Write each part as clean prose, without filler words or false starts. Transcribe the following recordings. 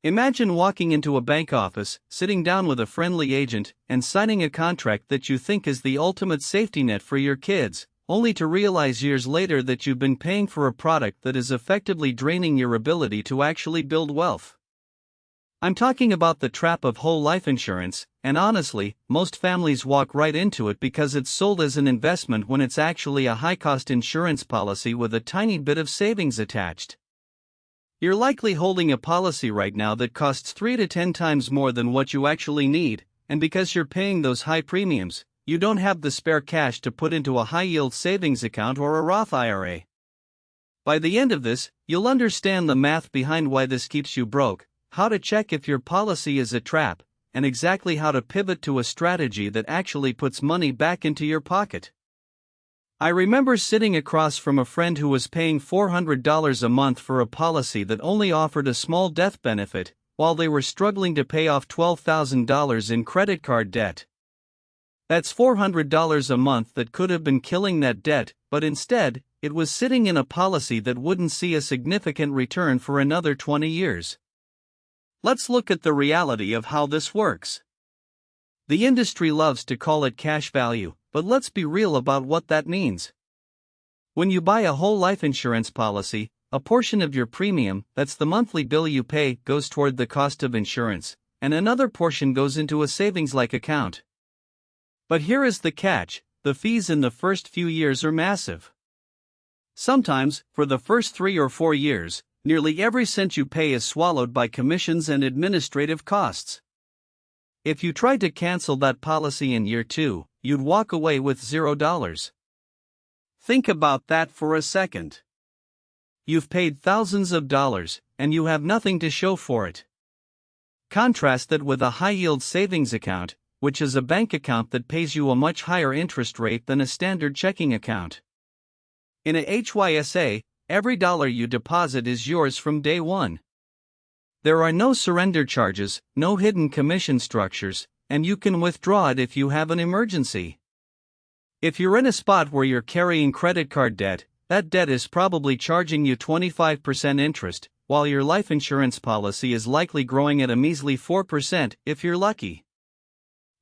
Imagine walking into a bank office, sitting down with a friendly agent, and signing a contract that you think is the ultimate safety net for your kids, only to realize years later that you've been paying for a product that is effectively draining your ability to actually build wealth. I'm talking about the trap of whole life insurance, and honestly, most families walk right into it because it's sold as an investment when it's actually a high-cost insurance policy with a tiny bit of savings attached. You're likely holding a policy right now that costs 3 to 10 times more than what you actually need, and because you're paying those high premiums, you don't have the spare cash to put into a high-yield savings account or a Roth IRA. By the end of this, you'll understand the math behind why this keeps you broke, how to check if your policy is a trap, and exactly how to pivot to a strategy that actually puts money back into your pocket. I remember sitting across from a friend who was paying $400 a month for a policy that only offered a small death benefit, while they were struggling to pay off $12,000 in credit card debt. That's $400 a month that could have been killing that debt, but instead, it was sitting in a policy that wouldn't see a significant return for another 20 years. Let's look at the reality of how this works. The industry loves to call it cash value, but let's be real about what that means. When you buy a whole life insurance policy, a portion of your premium, that's the monthly bill you pay, goes toward the cost of insurance, and another portion goes into a savings-like account. But here is the catch: the fees in the first few years are massive. Sometimes, for the first 3 or 4 years, nearly every cent you pay is swallowed by commissions and administrative costs. If you tried to cancel that policy in year 2, you'd walk away with $0. Think about that for a second. You've paid thousands of dollars, and you have nothing to show for it. Contrast that with a high-yield savings account, which is a bank account that pays you a much higher interest rate than a standard checking account. In a HYSA, every dollar you deposit is yours from day one. There are no surrender charges, no hidden commission structures, and you can withdraw it if you have an emergency. If you're in a spot where you're carrying credit card debt, that debt is probably charging you 25% interest, while your life insurance policy is likely growing at a measly 4% if you're lucky.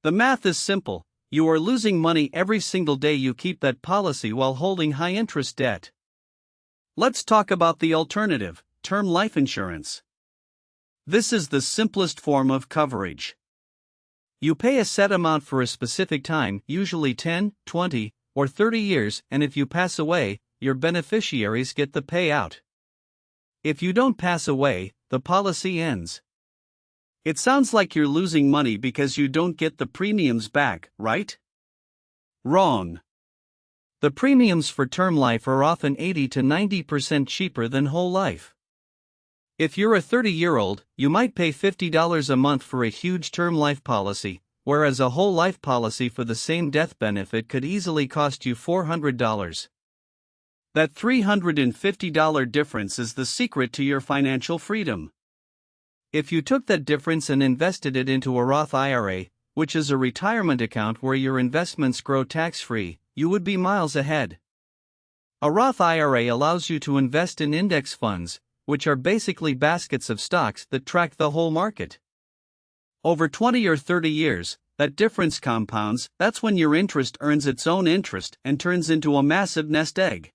The math is simple: you are losing money every single day you keep that policy while holding high-interest debt. Let's talk about the alternative: term life insurance. This is the simplest form of coverage. You pay a set amount for a specific time, usually 10, 20, or 30 years, and if you pass away, your beneficiaries get the payout. If you don't pass away, the policy ends. It sounds like you're losing money because you don't get the premiums back, right? Wrong. The premiums for term life are often 80 to 90% cheaper than whole life. If you're a 30-year-old, you might pay $50 a month for a huge term life policy, whereas a whole life policy for the same death benefit could easily cost you $400. That $350 difference is the secret to your financial freedom. If you took that difference and invested it into a Roth IRA, which is a retirement account where your investments grow tax-free, you would be miles ahead. A Roth IRA allows you to invest in index funds, which are basically baskets of stocks that track the whole market. Over 20 or 30 years, that difference compounds. That's when your interest earns its own interest and turns into a massive nest egg.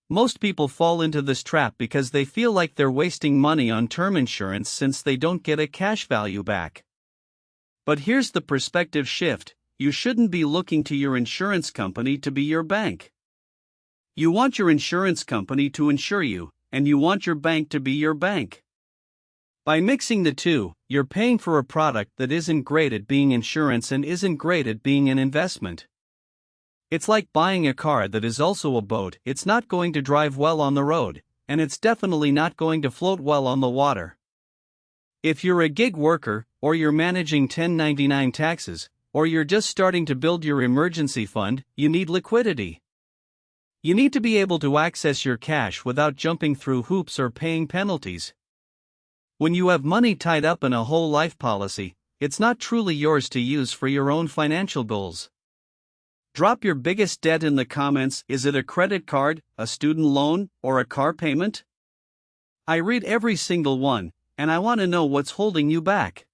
Most people fall into this trap because they feel like they're wasting money on term insurance since they don't get a cash value back. But here's the perspective shift: you shouldn't be looking to your insurance company to be your bank. You want your insurance company to insure you, and you want your bank to be your bank. By mixing the two, you're paying for a product that isn't great at being insurance and isn't great at being an investment. It's like buying a car that is also a boat. It's not going to drive well on the road, and it's definitely not going to float well on the water. If you're a gig worker, or you're managing 1099 taxes, or you're just starting to build your emergency fund, you need liquidity. You need to be able to access your cash without jumping through hoops or paying penalties. When you have money tied up in a whole life policy, it's not truly yours to use for your own financial goals. Drop your biggest debt in the comments. Is it a credit card, a student loan, or a car payment? I read every single one, and I want to know what's holding you back.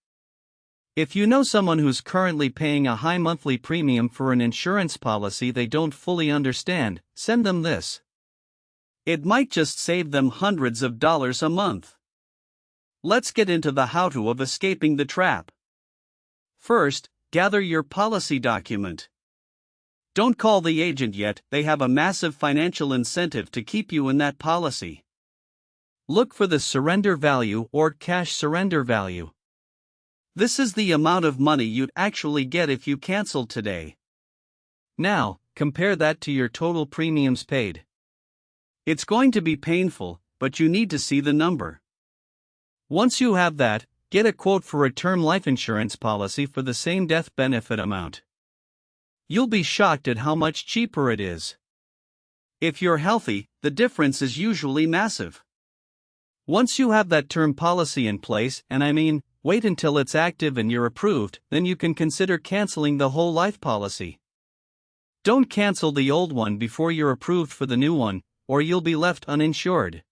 If you know someone who's currently paying a high monthly premium for an insurance policy they don't fully understand, send them this. It might just save them hundreds of dollars a month. Let's get into the how-to of escaping the trap. First, gather your policy document. Don't call the agent yet, they have a massive financial incentive to keep you in that policy. Look for the surrender value or cash surrender value. This is the amount of money you'd actually get if you canceled today. Now, compare that to your total premiums paid. It's going to be painful, but you need to see the number. Once you have that, get a quote for a term life insurance policy for the same death benefit amount. You'll be shocked at how much cheaper it is. If you're healthy, the difference is usually massive. Once you have that term policy in place, and I mean, wait until it's active and you're approved, then you can consider canceling the whole life policy. Don't cancel the old one before you're approved for the new one, or you'll be left uninsured.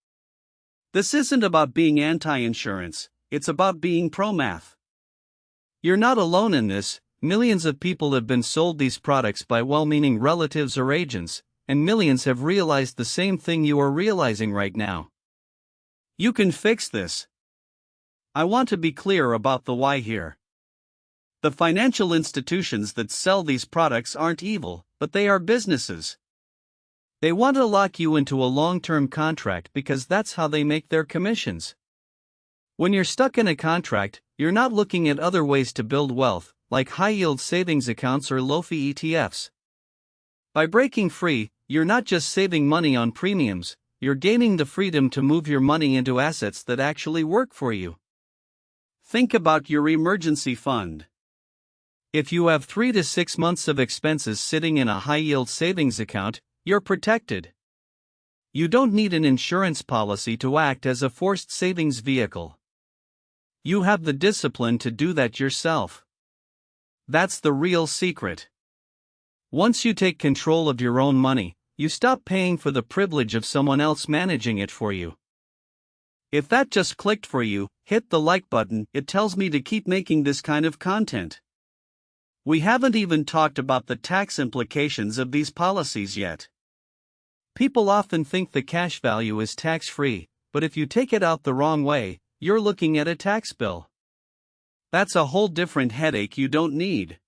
This isn't about being anti-insurance, it's about being pro-math. You're not alone in this. Millions of people have been sold these products by well-meaning relatives or agents, and millions have realized the same thing you are realizing right now. You can fix this. I want to be clear about the why here. The financial institutions that sell these products aren't evil, but they are businesses. They want to lock you into a long-term contract because that's how they make their commissions. When you're stuck in a contract, you're not looking at other ways to build wealth, like high-yield savings accounts or low-fee ETFs. By breaking free, you're not just saving money on premiums, you're gaining the freedom to move your money into assets that actually work for you. Think about your emergency fund. If you have 3 to 6 months of expenses sitting in a high-yield savings account, you're protected. You don't need an insurance policy to act as a forced savings vehicle. You have the discipline to do that yourself. That's the real secret. Once you take control of your own money, you stop paying for the privilege of someone else managing it for you. If that just clicked for you, hit the like button, it tells me to keep making this kind of content. We haven't even talked about the tax implications of these policies yet. People often think the cash value is tax-free, but if you take it out the wrong way, you're looking at a tax bill. That's a whole different headache you don't need.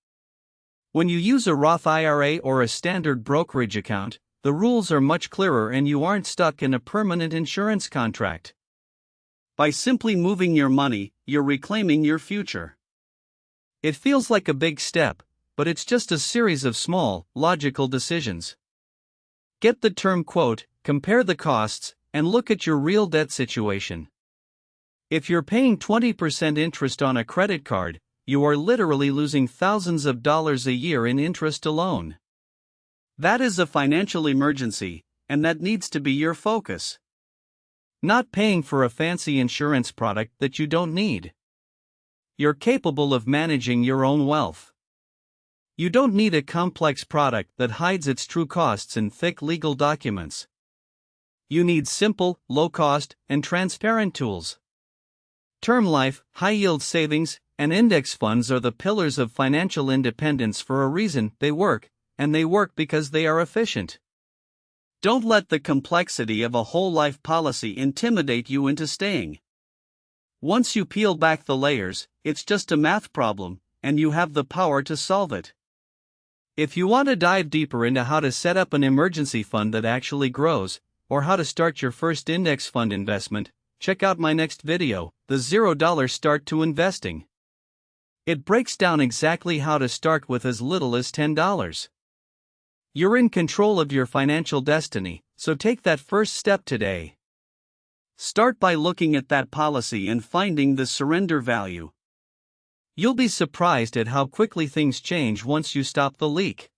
When you use a Roth IRA or a standard brokerage account, the rules are much clearer and you aren't stuck in a permanent insurance contract. By simply moving your money, you're reclaiming your future. It feels like a big step, but it's just a series of small, logical decisions. Get the term quote, compare the costs, and look at your real debt situation. If you're paying 20% interest on a credit card, you are literally losing thousands of dollars a year in interest alone. That is a financial emergency, and that needs to be your focus. Not paying for a fancy insurance product that you don't need. You're capable of managing your own wealth. You don't need a complex product that hides its true costs in thick legal documents. You need simple, low-cost, and transparent tools. Term life, high-yield savings, and index funds are the pillars of financial independence for a reason. They work, and they work because they are efficient. Don't let the complexity of a whole life policy intimidate you into staying. Once you peel back the layers, it's just a math problem, and you have the power to solve it. If you want to dive deeper into how to set up an emergency fund that actually grows, or how to start your first index fund investment, check out my next video, The $0 Start to Investing. It breaks down exactly how to start with as little as $10. You're in control of your financial destiny, so take that first step today. Start by looking at that policy and finding the surrender value. You'll be surprised at how quickly things change once you stop the leak.